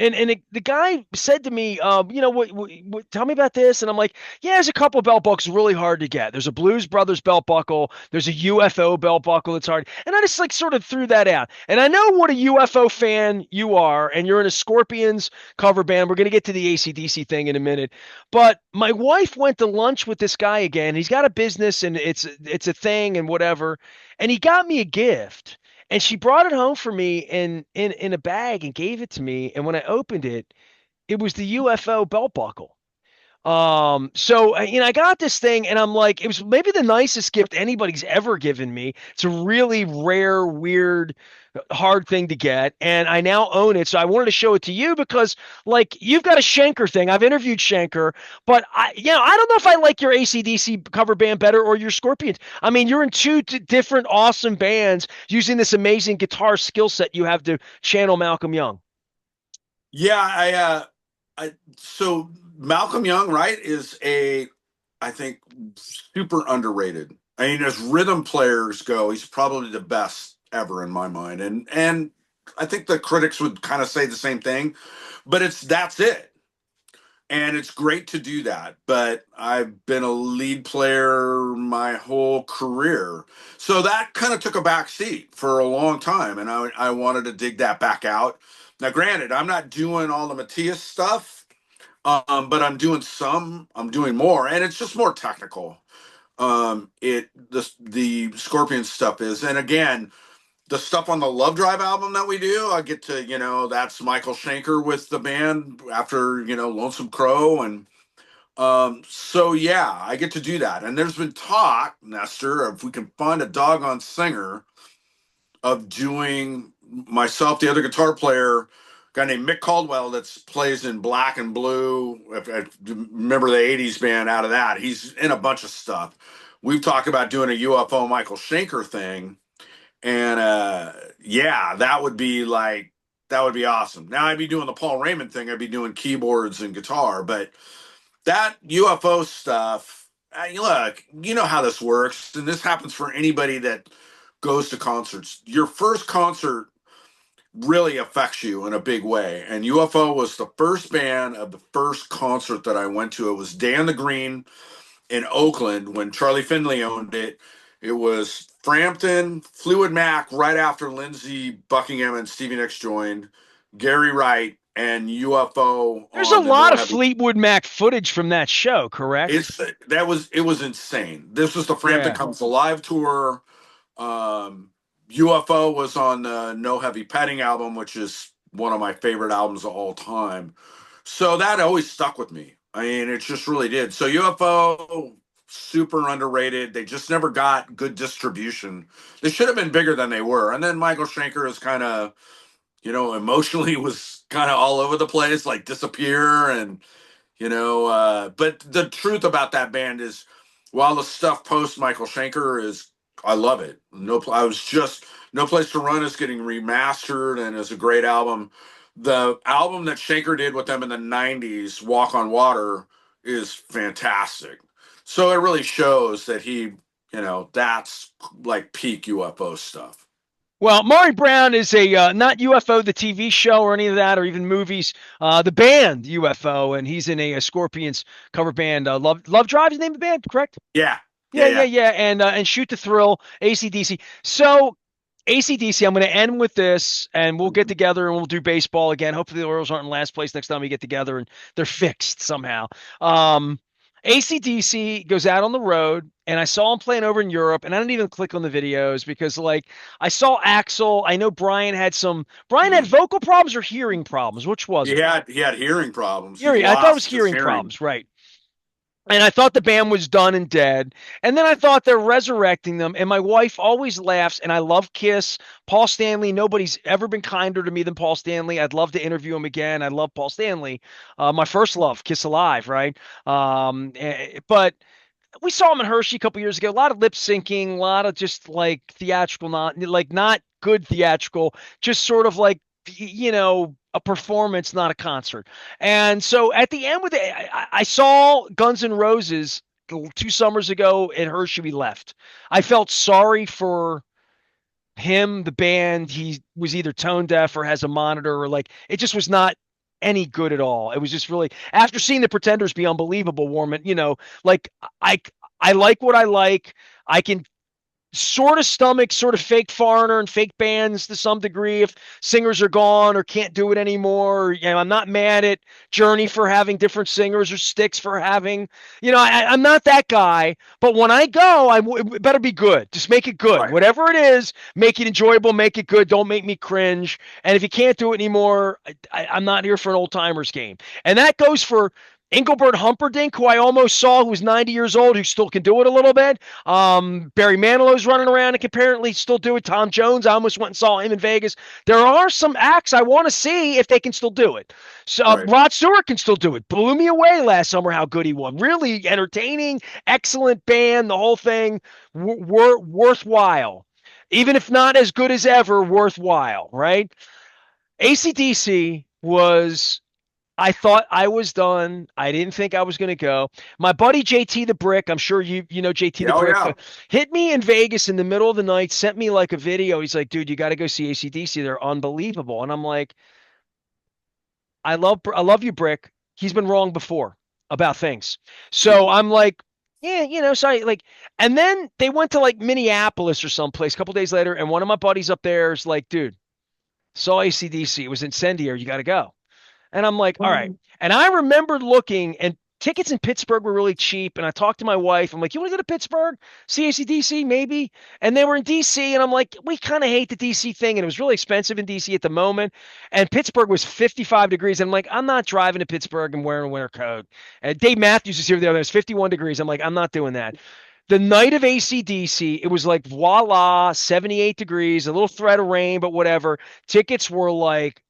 the guy said to me, tell me about this. And I'm like, yeah, there's a couple of belt buckles really hard to get. There's a Blues Brothers belt buckle. There's a UFO belt buckle that's hard. And I just like sort of threw that out. And I know what a UFO fan you are, and you're in a Scorpions cover band. We're going to get to the AC/DC thing in a minute. But my wife went to lunch with this guy again. He's got a business, and it's a thing and whatever. And he got me a gift. And she brought it home for me in a bag and gave it to me. And when I opened it, it was the UFO belt buckle. I got this thing, and I'm like, it was maybe the nicest gift anybody's ever given me. It's a really rare, weird, hard thing to get, and I now own it. So I wanted to show it to you because, like, you've got a Schenker thing. I've interviewed Schenker, but I don't know if I like your AC/DC cover band better or your Scorpions. I mean, you're in two different awesome bands using this amazing guitar skill set you have to channel Malcolm Young. Yeah, so Malcolm Young, right, is I think, super underrated. I mean, as rhythm players go, he's probably the best ever in my mind, and I think the critics would kind of say the same thing. But that's it, and it's great to do that. But I've been a lead player my whole career, so that kind of took a back seat for a long time, and I wanted to dig that back out. Now, granted, I'm not doing all the Matthias stuff, but I'm doing more, and it's just more technical. The Scorpion stuff is, and again, the stuff on the Love Drive album that we do, I get to, that's Michael Schenker with the band after, Lonesome Crow. And so, yeah, I get to do that. And there's been talk, Nestor, if we can find a doggone singer, of doing myself, the other guitar player, a guy named Mick Caldwell that plays in Black and Blue. If remember the 80s band out of that. He's in a bunch of stuff. We've talked about doing a UFO Michael Schenker thing. And yeah, that would be awesome. Now I'd be doing the Paul Raymond thing. I'd be doing keyboards and guitar, but that UFO stuff, look, you know how this works, and this happens for anybody that goes to concerts. Your first concert really affects you in a big way, and UFO was the first band of the first concert that I went to. It was Dan the Green in Oakland when Charlie Finley owned it. It was Frampton, Fleetwood Mac right after Lindsey Buckingham and Stevie Nicks joined, Gary Wright, and UFO There's a on the lot No of Heavy. Fleetwood Mac footage from that show, correct? It was insane. This was the Frampton Yeah. Comes Alive tour. UFO was on the No Heavy Petting album, which is one of my favorite albums of all time. So that always stuck with me. I mean, it just really did. So UFO, super underrated. They just never got good distribution. They should have been bigger than they were. And then Michael Schenker is kind of, emotionally was kind of all over the place, like Disappear and but the truth about that band is, while the stuff post Michael Schenker is, I love it. I was just No Place to Run is getting remastered and is a great album. The album that Schenker did with them in the '90s, Walk on Water, is fantastic. So it really shows that that's like peak UFO stuff. Well, Maury Brown is a not UFO the TV show or any of that, or even movies. The band UFO, and he's in a Scorpions cover band. Love Drive is the name of the band, correct? Yeah, yeah, Yeah. And Shoot to Thrill, AC/DC. So AC/DC, I'm going to end with this, and we'll get together and we'll do baseball again. Hopefully the Orioles aren't in last place next time we get together and they're fixed somehow. AC/DC goes out on the road, and I saw him playing over in Europe, and I didn't even click on the videos because, like, I saw Axel. I know Brian had yeah. vocal problems or hearing problems. Which was it? He had hearing problems. He Hearing. I thought it was lost his hearing hearing. problems, right? And I thought the band was done and dead. And then I thought they're resurrecting them. And my wife always laughs. And I love Kiss. Paul Stanley. Nobody's ever been kinder to me than Paul Stanley. I'd love to interview him again. I love Paul Stanley. My first love, Kiss Alive, right? But we saw him in Hershey a couple years ago. A lot of lip syncing, a lot of just like theatrical, not good theatrical, just sort of like a performance, not a concert. And so at the end with it, I saw Guns N' Roses 2 summers ago in Hershey. We left. I felt sorry for him, the band. He was either tone deaf or has a monitor, or like it just was not any good at all. It was just really, after seeing the Pretenders be unbelievable, Warman, like I I like what I like. I can sort of stomach sort of fake foreigner and fake bands to some degree if singers are gone or can't do it anymore. I'm not mad at Journey for having different singers or Styx for having, I'm not that guy. But when I go, it better be good. Just make it good. Right. Whatever it is, make it enjoyable, make it good. Don't make me cringe. And if you can't do it anymore, I'm not here for an old timers game. And that goes for Engelbert Humperdinck, who I almost saw, who was 90 years old, who still can do it a little bit. Barry Manilow's running around and can apparently still do it. Tom Jones, I almost went and saw him in Vegas. There are some acts I want to see if they can still do it. So Right. Rod Stewart can still do it. Blew me away last summer how good he was. Really entertaining, excellent band, the whole thing, worthwhile. Even if not as good as ever, worthwhile, right? AC/DC was, I thought I was done. I didn't think I was going to go. My buddy JT the Brick, I'm sure you know JT the Yeah, oh Brick, yeah. hit me in Vegas in the middle of the night, sent me like a video. He's like, dude, you got to go see AC/DC. They're unbelievable. And I'm like, I love you, Brick. He's been wrong before about things. So I'm like, yeah, so and then they went to like Minneapolis or someplace a couple days later. And one of my buddies up there is like, dude, saw AC/DC. It was incendiary. You got to go. And I'm like, all right. And I remember looking, and tickets in Pittsburgh were really cheap. And I talked to my wife. I'm like, you want to go to Pittsburgh? See AC/DC, maybe? And they were in DC. And I'm like, we kind of hate the DC thing. And it was really expensive in DC at the moment. And Pittsburgh was 55 degrees. And I'm like, I'm not driving to Pittsburgh and wearing a winter coat. And Dave Matthews is here the other day. It was 51 degrees. I'm like, I'm not doing that. The night of AC/DC, it was like voila, 78 degrees, a little threat of rain, but whatever. Tickets were like,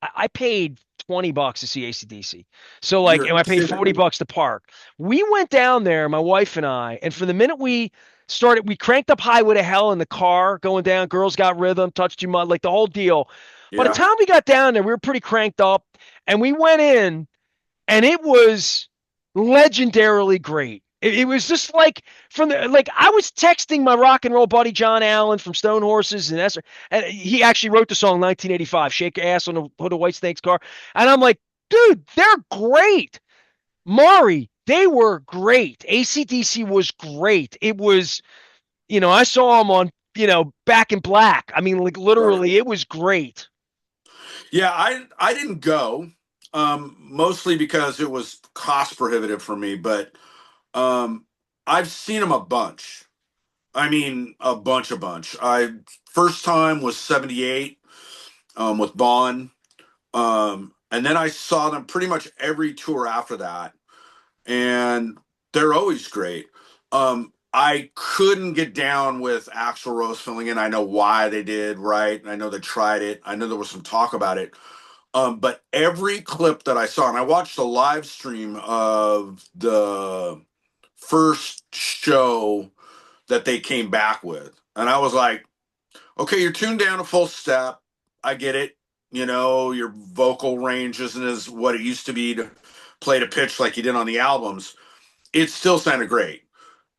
I paid $20 to see AC/DC. So like, You're and I paid kidding. $40 to park. We went down there, my wife and I, and from the minute we started, we cranked up Highway to Hell in the car going down. Girls Got Rhythm, Touched You Mud, like the whole deal. By the Yeah. time we got down there, we were pretty cranked up, and we went in, and it was legendarily great. It was just like I was texting my rock and roll buddy John Allen from Stone Horses and Esther, and he actually wrote the song 1985, "Shake Your Ass on the Hood of White Snake's Car," and I'm like, dude, they're great. Maury, they were great. AC/DC was great. It was, I saw them on, Back in Black. I mean, like Right. literally, it was great. Yeah, I didn't go, mostly because it was cost prohibitive for me, but um, I've seen them a bunch. I mean, a bunch. I first time was '78 with Bond, and then I saw them pretty much every tour after that, and they're always great. I couldn't get down with Axl Rose filling in. I know why they did, right? I know they tried it. I know there was some talk about it. But every clip that I saw, and I watched a live stream of the first show that they came back with, and I was like, okay, you're tuned down to full step. I get it. Your vocal range isn't as what it used to be to play to pitch like you did on the albums. It still sounded great.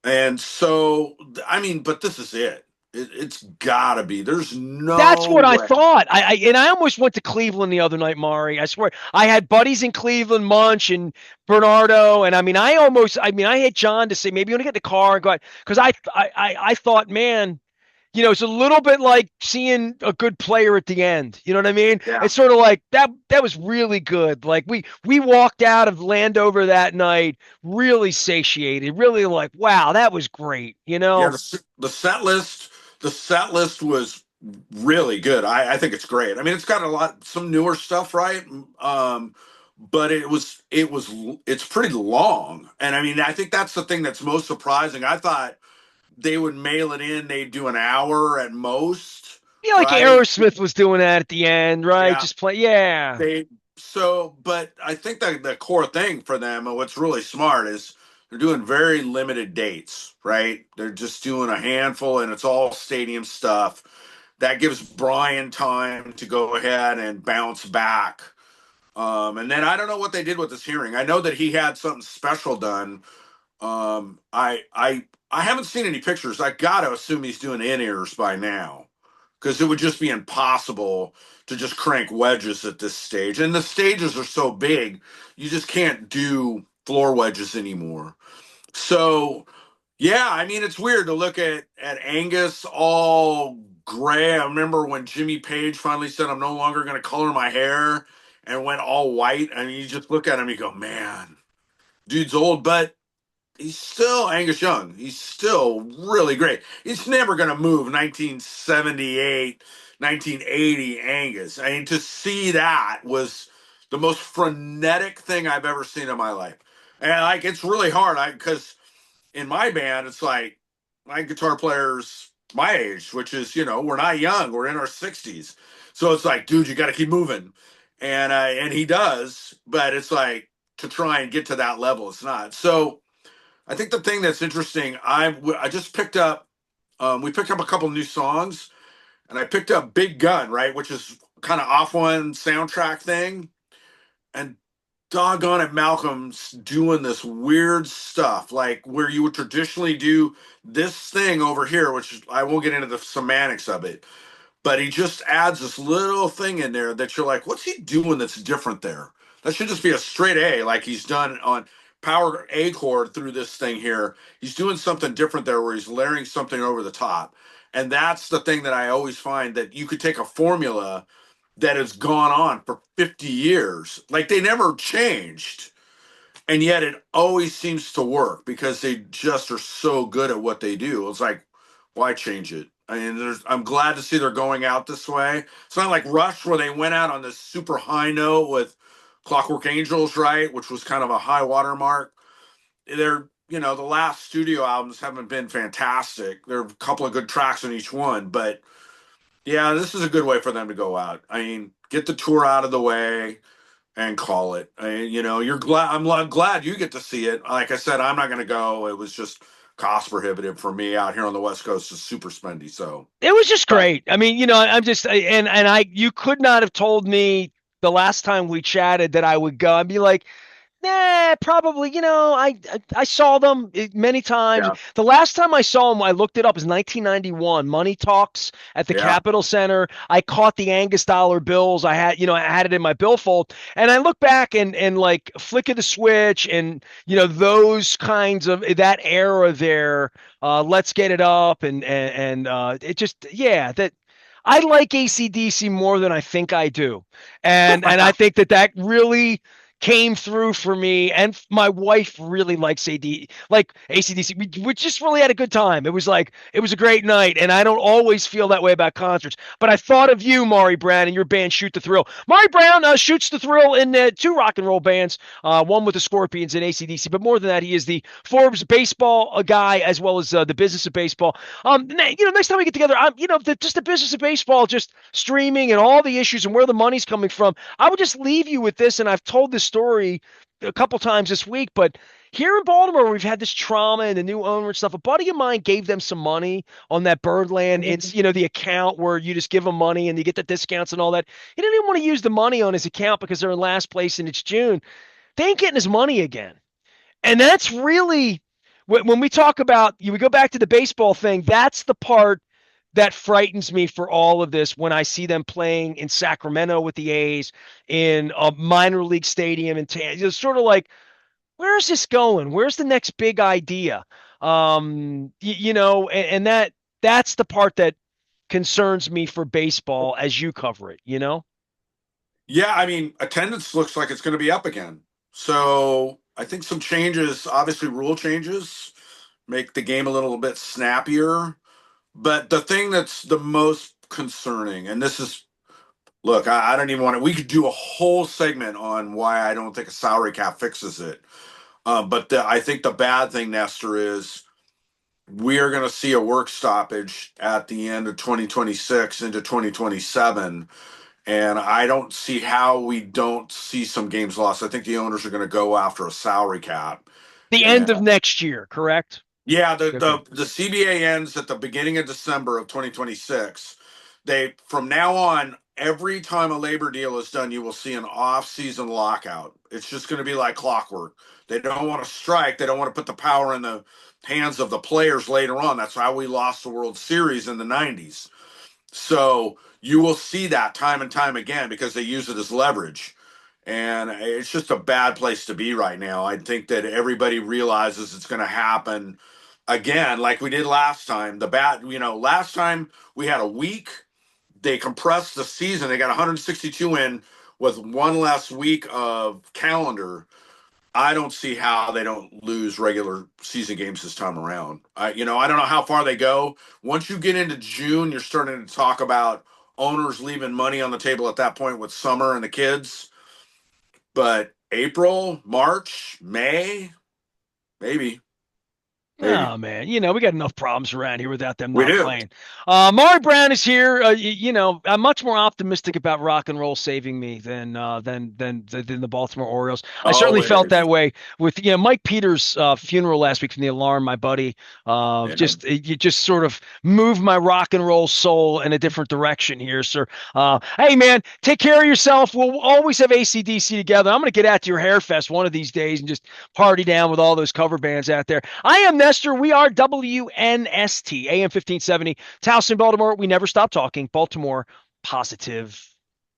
And so, I mean, but this is it. It's gotta be. There's That's no what I way. thought. I almost went to Cleveland the other night, Mari. I swear. I had buddies in Cleveland, Munch and Bernardo, and I mean, I had John to say maybe you want to get in the car and go because I thought, man, it's a little bit like seeing a good player at the end. You know what I mean? Yeah. It's sort of like that was really good. Like we walked out of Landover that night really satiated, really like, wow, that was great, Yeah, the set list was really good. I think it's great. I mean, it's got some newer stuff, right? but it's pretty long. And I mean, I think that's the thing that's most surprising. I thought they would mail it in, they'd do an hour at most, Yeah, like right? Aerosmith was doing that at the end, right? Yeah. Just play. Yeah. They so, but I think that the core thing for them and what's really smart is they're doing very limited dates, right? They're just doing a handful and it's all stadium stuff. That gives Brian time to go ahead and bounce back. And then I don't know what they did with this hearing. I know that he had something special done. I haven't seen any pictures. I gotta assume he's doing in-ears by now because it would just be impossible to just crank wedges at this stage. And the stages are so big, you just can't do floor wedges anymore. So yeah, I mean it's weird to look at Angus all gray. I remember when Jimmy Page finally said, "I'm no longer going to color my hair," and went all white. I mean, you just look at him, you go, "Man, dude's old," but he's still Angus Young. He's still really great. He's never going to move 1978, 1980 Angus. I mean, to see that was the most frenetic thing I've ever seen in my life. And like, it's really hard because in my band, it's like my guitar player's my age, which is, we're not young. We're in our 60s. So it's like, dude, you got to keep moving. And he does, but it's like to try and get to that level, it's not. So I think the thing that's interesting, I just picked up, we picked up a couple new songs, and I picked up Big Gun, right, which is kind of off one soundtrack thing, and doggone it, Malcolm's doing this weird stuff, like where you would traditionally do this thing over here, which I won't get into the semantics of it, but he just adds this little thing in there that you're like, what's he doing that's different there? That should just be a straight A, like he's done on power A chord through this thing here. He's doing something different there where he's layering something over the top. And that's the thing that I always find, that you could take a formula that has gone on for 50 years, like they never changed, and yet it always seems to work because they just are so good at what they do. It's like, why change it? I mean, I'm glad to see they're going out this way. It's not like Rush where they went out on this super high note with Clockwork Angels, right, which was kind of a high water mark. The last studio albums haven't been fantastic. There are a couple of good tracks on each one, but yeah, this is a good way for them to go out. I mean, get the tour out of the way and call it. You're glad. I'm glad you get to see it. Like I said, I'm not going to go. It was just cost prohibitive for me out here on the West Coast. It's super spendy. So, It was just but great. I mean, I'm just and I you could not have told me the last time we chatted that I would go. I'd be like, nah, probably. I saw them many times. yeah, The last time I saw them, I looked it up, is 1991. Money Talks at the yeah, Capitol Center. I caught the Angus dollar bills. I had it in my billfold, and I look back and like flick of the switch, and those kinds of that era there. Let's get it up, and it just that. I like ACDC more than I think I do. And I think that really came through for me, and my wife really likes ACDC. We just really had a good time. It was a great night, and I don't always feel that way about concerts. But I thought of you, Maury Brown, and your band Shoot the Thrill. Maury Brown shoots the thrill in two rock and roll bands, one with the Scorpions and ACDC. But more than that, he is the Forbes baseball guy as well as the business of baseball. Next time we get together, just the business of baseball, just streaming and all the issues and where the money's coming from. I would just leave you with this, and I've told this story a couple times this week, but here in Baltimore, we've had this trauma and the new owner and stuff. A buddy of mine gave them some money on that Birdland. It's, the account where you just give them money and you get the discounts and all that. He didn't even want to use the money on his account because they're in last place and it's June. They ain't getting his money again. And that's really, when we talk about, we go back to the baseball thing, that's the part that frightens me for all of this when I see them playing in Sacramento with the A's in a minor league stadium in It's sort of like, where's this going? Where's the next big idea? And that's the part that concerns me for baseball as you cover it. yeah. I mean, attendance looks like it's going to be up again. So I think some changes, obviously rule changes, make the game a little bit snappier. But the thing that's the most concerning, and this is Look, I don't even want to. We could do a whole segment on why I don't think a salary cap fixes it. I think the bad thing, Nestor, is we are going to see a work stoppage at the end of 2026 into 2027. And I don't see how we don't see some games lost. I think the owners are going to go after a salary cap. The end And of next year, correct? yeah, Okay. the CBA ends at the beginning of December of 2026. They from now on, every time a labor deal is done, you will see an off-season lockout. It's just going to be like clockwork. They don't want to strike. They don't want to put the power in the hands of the players later on. That's how we lost the World Series in the 90s. So you will see that time and time again because they use it as leverage. And it's just a bad place to be right now. I think that everybody realizes it's going to happen again, like we did last time. Last time we had a week, they compressed the season. They got 162 in with one less week of calendar. I don't see how they don't lose regular season games this time around. I don't know how far they go. Once you get into June, you're starting to talk about owners leaving money on the table at that point with summer and the kids. But April, March, May, maybe, maybe. Oh man, we got enough problems around here without them We not do. playing. Maury Brown is here. I'm much more optimistic about rock and roll saving me than the Baltimore Orioles. I certainly felt that Always. way with Mike Peters' funeral last week from the Alarm. My buddy, Yeah. you just sort of moved my rock and roll soul in a different direction here, sir. Hey man, take care of yourself. We'll always have ACDC together. I'm gonna get out to your hair fest one of these days and just party down with all those cover bands out there. I am Nestor. We are WNST, AM 1570, Towson, Baltimore. We never stop talking. Baltimore positive.